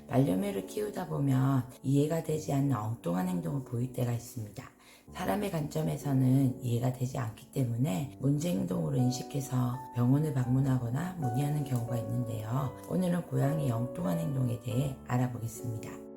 반려묘를 키우다 보면 이해가 되지 않는 엉뚱한 행동을 보일 때가 있습니다. 사람의 관점에서는 이해가 되지 않기 때문에 문제 행동으로 인식해서 병원을 방문하거나 문의하는 경우가 있는데요. 오늘은 고양이의 엉뚱한 행동에 대해 알아보겠습니다.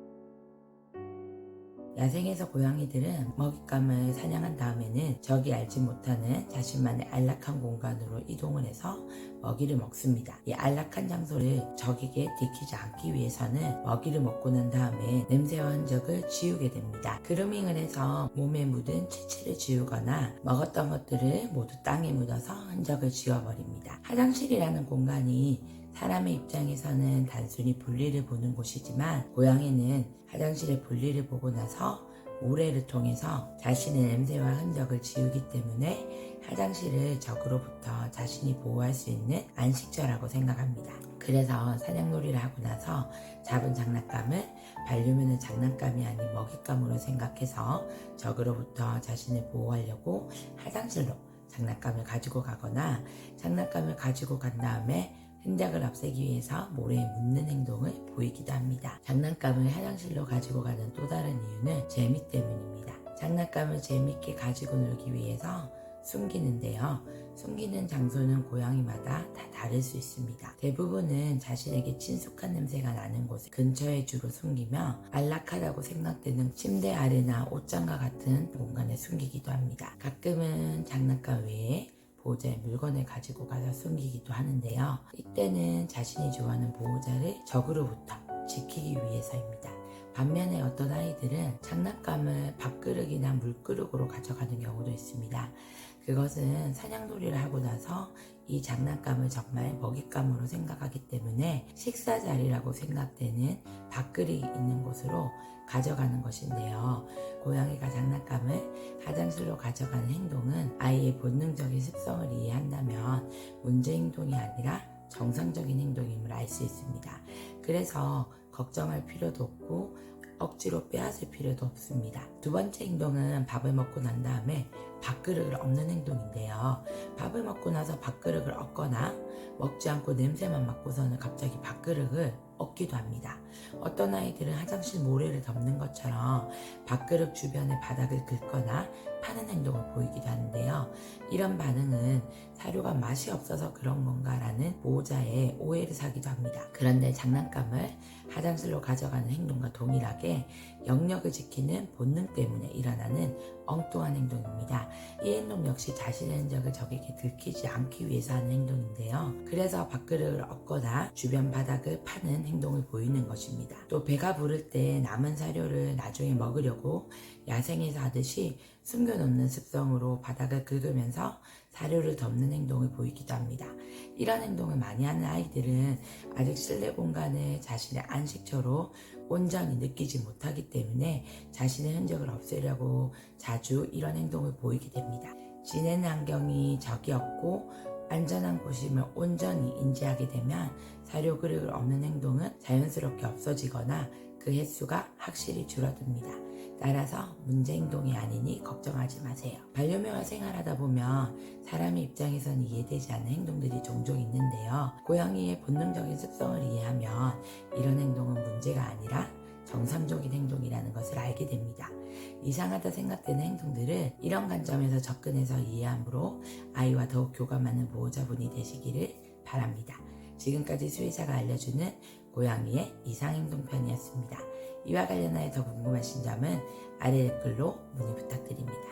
야생에서 고양이들은 먹잇감을 사냥한 다음에는 적이 알지 못하는 자신만의 안락한 공간으로 이동을 해서 먹이를 먹습니다. 이 안락한 장소를 적에게 들키지 않기 위해서는 먹이를 먹고 난 다음에 냄새와 흔적을 지우게 됩니다. 그루밍을 해서 몸에 묻은 치치를 지우거나 먹었던 것들을 모두 땅에 묻어서 흔적을 지워버립니다. 화장실이라는 공간이 사람의 입장에서는 단순히 볼일을 보는 곳이지만 고양이는 화장실의 볼일을 보고 나서 모래를 통해서 자신의 냄새와 흔적을 지우기 때문에 화장실을 적으로부터 자신이 보호할 수 있는 안식처라고 생각합니다. 그래서 사냥놀이를 하고 나서 잡은 장난감을 반려묘는 장난감이 아닌 먹잇감으로 생각해서 적으로부터 자신을 보호하려고 화장실로 장난감을 가지고 가거나 장난감을 가지고 간 다음에 흔적을 없애기 위해서 모래에 묻는 행동을 보이기도 합니다. 장난감을 화장실로 가지고 가는 또 다른 이유는 재미 때문입니다. 장난감을 재미있게 가지고 놀기 위해서 숨기는데요. 숨기는 장소는 고양이마다 다 다를 수 있습니다. 대부분은 자신에게 친숙한 냄새가 나는 곳 근처에 주로 숨기며 안락하다고 생각되는 침대 아래나 옷장과 같은 공간에 숨기기도 합니다. 가끔은 장난감 외에 보호자의 물건을 가지고 가서 숨기기도 하는데요. 이때는 자신이 좋아하는 보호자를 적으로부터 지키기 위해서입니다. 반면에 어떤 아이들은 장난감을 밥그릇이나 물그릇으로 가져가는 경우도 있습니다. 그것은 사냥놀이를 하고 나서 이 장난감을 정말 먹잇감으로 생각하기 때문에 식사 자리라고 생각되는 밥그릇이 있는 곳으로 가져가는 것인데요. 고양이가 장난감을 화장실로 가져가는 행동은 아이의 본능적인 습성을 이해한다면 문제 행동이 아니라 정상적인 행동임을 알 수 있습니다. 그래서 걱정할 필요도 없고 억지로 빼앗을 필요도 없습니다. 두 번째 행동은 밥을 먹고 난 다음에 밥그릇을 엎는 행동인데요. 밥을 먹고 나서 밥그릇을 엎거나 먹지 않고 냄새만 맡고서는 갑자기 밥그릇을 엎기도 합니다. 어떤 아이들은 화장실 모래를 덮는 것처럼 밥그릇 주변의 바닥을 긁거나 파는 행동을 보이기도 하는데요. 이런 반응은 사료가 맛이 없어서 그런 건가라는 보호자의 오해를 사기도 합니다. 그런데 장난감을 화장실로 가져가는 행동과 동일하게 영역을 지키는 본능 때문에 일어나는 엉뚱한 행동입니다. 이 행동 역시 자신의 흔적을 적에게 들키지 않기 위해서 하는 행동인데요. 그래서 밥그릇을 엎거나 주변 바닥을 파는 행동을 보이는 것입니다. 또 배가 부를 때 남은 사료를 나중에 먹으려고 야생에서 하듯이 숨겨놓는 습성으로 바닥을 긁으면서 사료를 덮는 행동을 보이기도 합니다. 이런 행동을 많이 하는 아이들은 아직 실내 공간을 자신의 안식처로 온전히 느끼지 못하기 때문에 자신의 흔적을 없애려고 자주 이런 행동을 보이게 됩니다. 지내는 환경이 적이 없고 안전한 곳임을 온전히 인지하게 되면 사료 그릇을 엎는 행동은 자연스럽게 없어지거나 그 횟수가 확실히 줄어듭니다. 따라서 문제 행동이 아니니 걱정하지 마세요. 반려묘와 생활하다 보면 사람의 입장에서는 이해되지 않는 행동들이 종종 있는데요. 고양이의 본능적인 습성을 이해하면 이런 행동은 문제가 아니라 정상적인 행동이라는 것을 알게 됩니다. 이상하다 생각되는 행동들을 이런 관점에서 접근해서 이해함으로 아이와 더욱 교감하는 보호자분이 되시기를 바랍니다. 지금까지 수의사가 알려주는 고양이의 이상행동편이었습니다. 이와 관련하여 더 궁금하신 점은 아래 댓글로 문의 부탁드립니다.